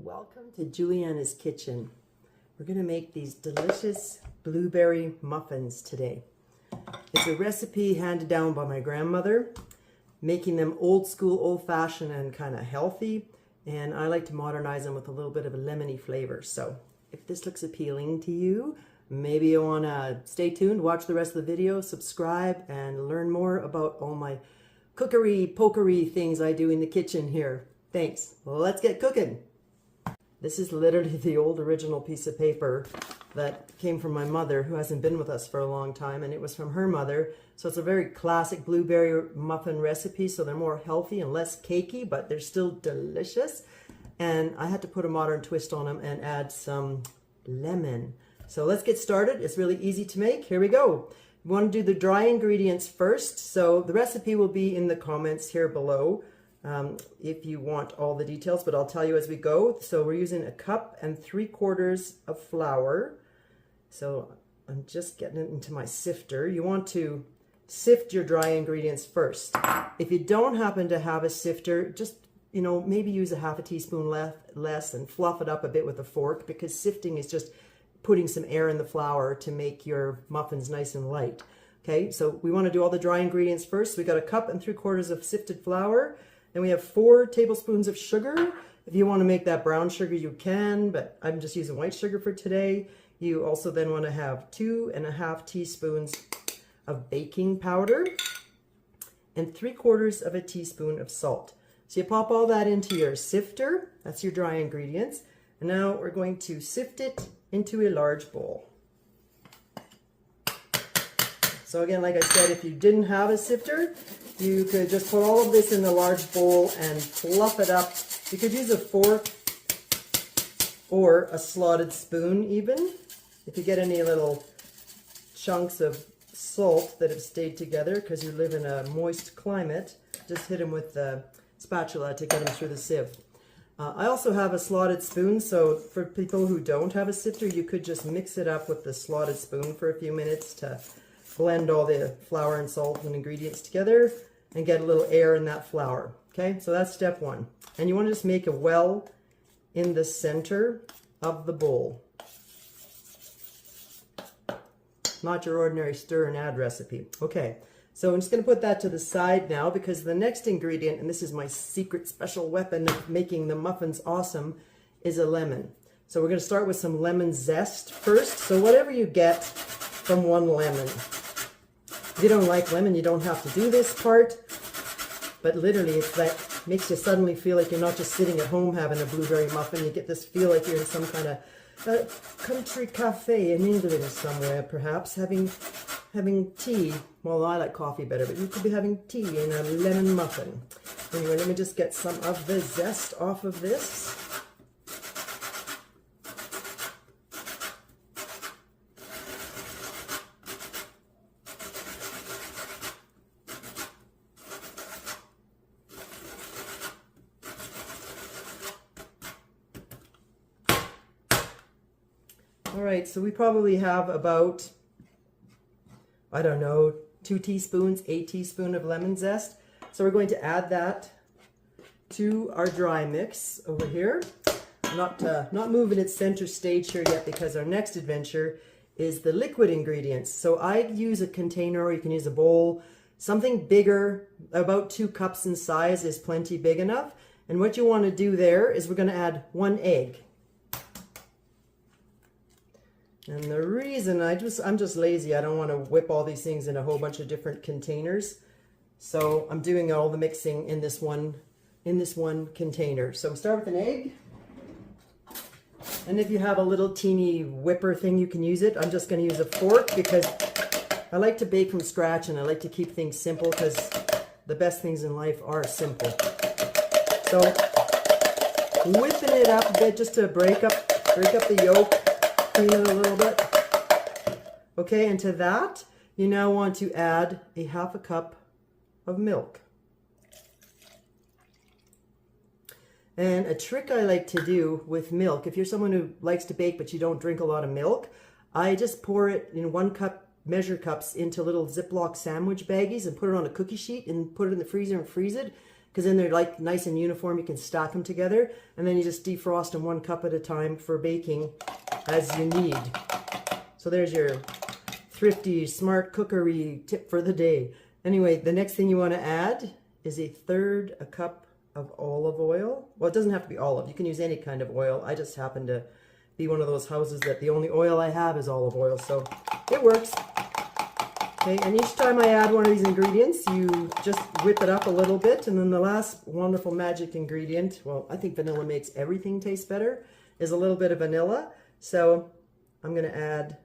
Welcome to Jewliyana's kitchen. We're going to make these delicious blueberry muffins today. It's a recipe handed down by my grandmother, making them old school, old-fashioned and kind of healthy, and I like to modernize them with a little bit of a lemony flavor. So if this looks appealing to you, maybe you want to stay tuned, watch the rest of the video, subscribe, and learn more about all my cookery, pokery things I do in the kitchen here. Thanks. Let's get cooking. This is literally the old original piece of paper that came from my mother, who hasn't been with us for a long time, and it was from her mother. So it's a very classic blueberry muffin recipe, so they're more healthy and less cakey, but they're still delicious. And I had to put a modern twist on them and add some lemon. So let's get started. It's really easy to make. Here we go. We want to do the dry ingredients first. So the recipe will be in the comments here below. If you want all the details, but I'll tell you as we go. So we're using 1 cup and 3/4 of flour. So I'm just getting it into my sifter. You want to sift your dry ingredients first. If you don't happen to have a sifter, just, maybe use a 1/2 teaspoon less and fluff it up a bit with a fork, because sifting is just putting some air in the flour to make your muffins nice and light. Okay, so we want to do all the dry ingredients first. So we got 1 cup and 3/4 of sifted flour. Then we have 4 tablespoons of sugar. If you want to make that brown sugar, you can, but I'm just using white sugar for today. You also then want to have 2½ teaspoons of baking powder and 3/4 teaspoon of salt. So you pop all that into your sifter. That's your dry ingredients. And now we're going to sift it into a large bowl. So again, like I said, if you didn't have a sifter, you could just put all of this in a large bowl and fluff it up. You could use a fork or a slotted spoon even. If you get any little chunks of salt that have stayed together because you live in a moist climate, just hit them with the spatula to get them through the sieve. I also have a slotted spoon, so for people who don't have a sifter, you could just mix it up with the slotted spoon for a few minutes to blend all the flour and salt and ingredients together and get a little air in that flour. Okay, so that's step 1. And you want to just make a well in the center of the bowl. Not your ordinary stir and add recipe. Okay, so I'm just going to put that to the side now, because the next ingredient, and this is my secret special weapon of making the muffins awesome, is a lemon. So we're going to start with some lemon zest first. So whatever you get from 1 lemon. If you don't like lemon, you don't have to do this part, but literally it's that makes you suddenly feel like you're not just sitting at home having a blueberry muffin. You get this feel like you're in some kind of country cafe in England somewhere, perhaps, having tea. Well, I like coffee better, but you could be having tea in a lemon muffin. Anyway, let me just get some of the zest off of this. All right, so we probably have about, I don't know, 2 teaspoons, 1 teaspoon of lemon zest. So we're going to add that to our dry mix over here. Not moving it center stage here yet, because our next adventure is the liquid ingredients. So I use a container, or you can use a bowl. Something bigger, about 2 cups in size is plenty big enough. And what you want to do there is we're going to add 1 egg. And the reason I'm just lazy, I don't want to whip all these things in a whole bunch of different containers. So I'm doing all the mixing in this one container. So we start with an egg. And if you have a little teeny whipper thing, you can use it. I'm just going to use a fork because I like to bake from scratch and I like to keep things simple, because the best things in life are simple. So whipping it up a bit just to break up the yolk. Clean it a little bit. Okay, and to that, you now want to add a 1/2 cup of milk. And a trick I like to do with milk, if you're someone who likes to bake but you don't drink a lot of milk, I just pour it in 1 cup measure cups into little Ziploc sandwich baggies and put it on a cookie sheet and put it in the freezer and freeze it. because then they're like nice and uniform. You can stack them together, and then you just defrost them 1 cup at a time for baking as you need. So there's your thrifty, smart cookery tip for the day. Anyway, the next thing you want to add is a cup of olive oil. Well, it doesn't have to be olive. You can use any kind of oil. I just happen to be one of those houses that the only oil I have is olive oil, so it works. Okay, and each time I add one of these ingredients, you just whip it up a little bit, and then the last wonderful magic ingredient, well, I think vanilla makes everything taste better, is a little bit of vanilla. So I'm going to add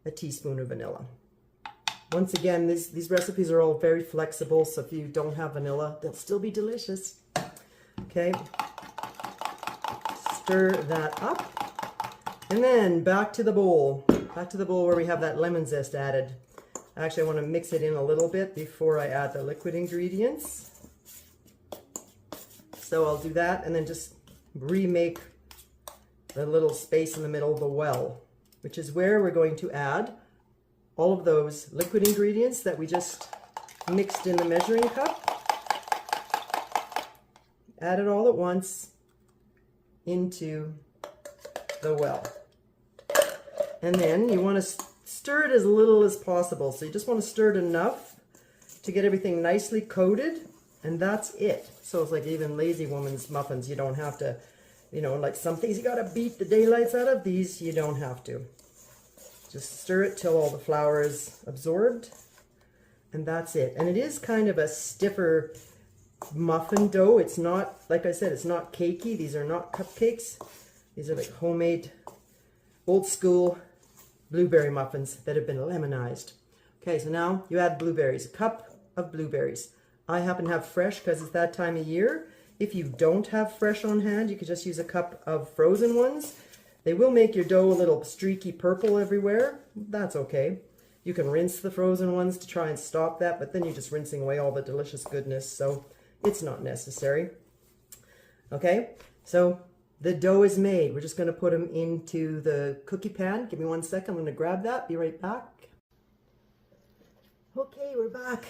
a teaspoon of vanilla. Once again, these recipes are all very flexible, so if you don't have vanilla, they'll still be delicious. Okay, stir that up, and then back to the bowl where we have that lemon zest added. Actually, I want to mix it in a little bit before I add the liquid ingredients. So I'll do that, and then just remake the little space in the middle of the well, which is where we're going to add all of those liquid ingredients that we just mixed in the measuring cup. Add it all at once into the well. And then you want to stir it as little as possible. So you just want to stir it enough to get everything nicely coated, and that's it. So it's like even lazy woman's muffins. You don't have to, you know, like some things you got to beat the daylights out of. These you don't have to. Just stir it till all the flour is absorbed, and that's it. And it is kind of a stiffer muffin dough. It's not, like I said, it's not cakey. These are not cupcakes. These are like homemade, old school blueberry muffins that have been lemonized. Okay, so now you add blueberries, a cup of blueberries. I happen to have fresh because it's that time of year. If you don't have fresh on hand, you could just use a cup of frozen ones. They will make your dough a little streaky purple everywhere. That's okay. You can rinse the frozen ones to try and stop that, but then you're just rinsing away all the delicious goodness, so it's not necessary. Okay, so the dough is made. We're just going to put them into the cookie pan. Give me 1 second. I'm going to grab that. Be right back. Okay, we're back.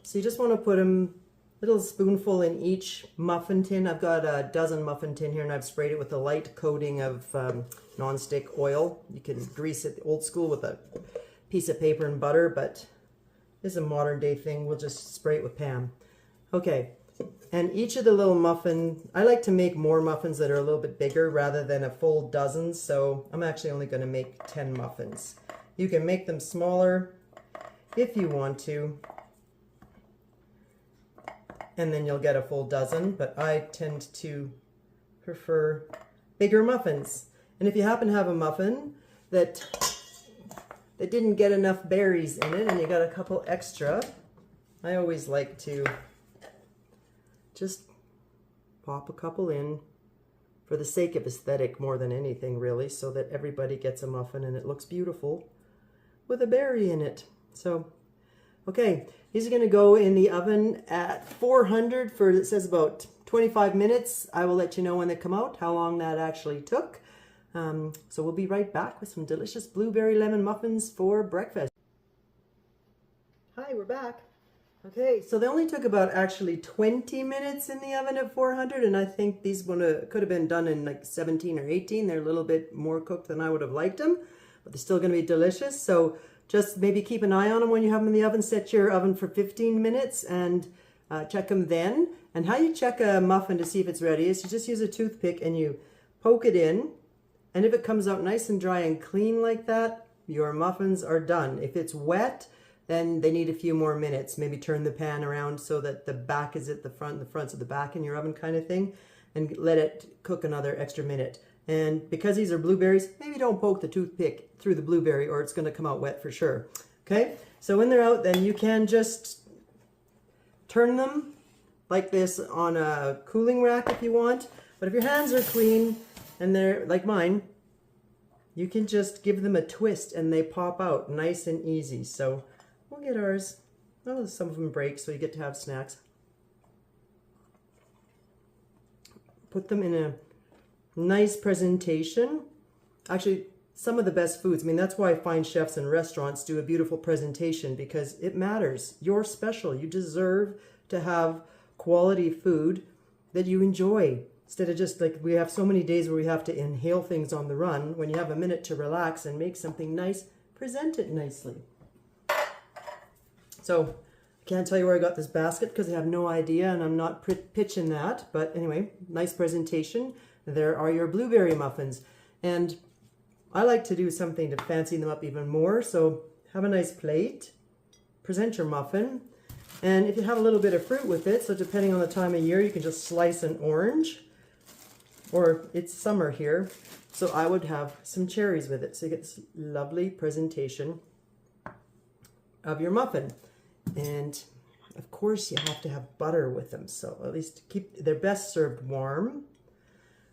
So you just want to put them a little spoonful in each muffin tin. I've got a dozen muffin tin here, and I've sprayed it with a light coating of non-stick oil. You can grease it old school with a piece of paper and butter, but this is a modern day thing. We'll just spray it with Pam. Okay. And each of the little muffin, I like to make more muffins that are a little bit bigger rather than a full dozen, so I'm actually only going to make 10 muffins. You can make them smaller if you want to, and then you'll get a full dozen, but I tend to prefer bigger muffins. And if you happen to have a muffin that didn't get enough berries in it and you got a couple extra, I always like to just pop a couple in for the sake of aesthetic more than anything, really, so that everybody gets a muffin and it looks beautiful with a berry in it. So, okay, these are going to go in the oven at 400 for, it says, about 25 minutes. I will let you know when they come out, how long that actually took. So we'll be right back with some delicious blueberry lemon muffins for breakfast. Hi, we're back. Okay, so they only took about actually 20 minutes in the oven at 400, and I think these could have been done in like 17 or 18. They're a little bit more cooked than I would have liked them, but they're still going to be delicious. So just maybe keep an eye on them when you have them in the oven. Set your oven for 15 minutes and check them then. And how you check a muffin to see if it's ready is you just use a toothpick and you poke it in, and if it comes out nice and dry and clean like that, your muffins are done. If it's wet, then they need a few more minutes. Maybe turn the pan around so that the back is at the front, the front's at the back in your oven kind of thing, and let it cook another extra minute. And because these are blueberries, maybe don't poke the toothpick through the blueberry or it's gonna come out wet for sure. Okay, so when they're out, then you can just turn them like this on a cooling rack if you want. But if your hands are clean and they're like mine, you can just give them a twist and they pop out nice and easy. So we'll get ours. Oh, some of them break, so you get to have snacks. Put them in a nice presentation. Actually, some of the best foods, I mean, that's why fine chefs and restaurants do a beautiful presentation, because it matters. You're special. You deserve to have quality food that you enjoy. Instead of just like we have so many days where we have to inhale things on the run, when you have a minute to relax and make something nice, present it nicely. So I can't tell you where I got this basket because I have no idea and I'm not pitching that. But anyway, nice presentation. There are your blueberry muffins. And I like to do something to fancy them up even more. So have a nice plate, present your muffin. And if you have a little bit of fruit with it, so depending on the time of year, you can just slice an orange. Or it's summer here, so I would have some cherries with it. So you get this lovely presentation of your muffin. And of course you have to have butter with them. So at least they're best served warm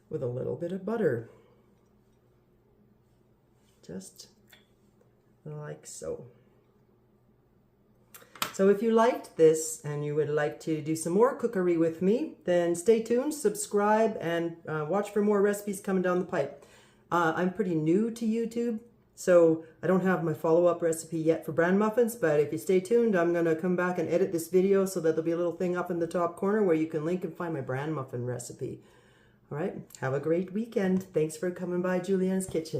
with a little bit of butter. Just like so. So if you liked this and you would like to do some more cookery with me, then stay tuned, subscribe, and watch for more recipes coming down the pipe. I'm pretty new to YouTube, so I don't have my follow-up recipe yet for bran muffins, but if you stay tuned, I'm going to come back and edit this video so that there'll be a little thing up in the top corner where you can link and find my bran muffin recipe. All right, have a great weekend. Thanks for coming by Jewliyana's Kitchen.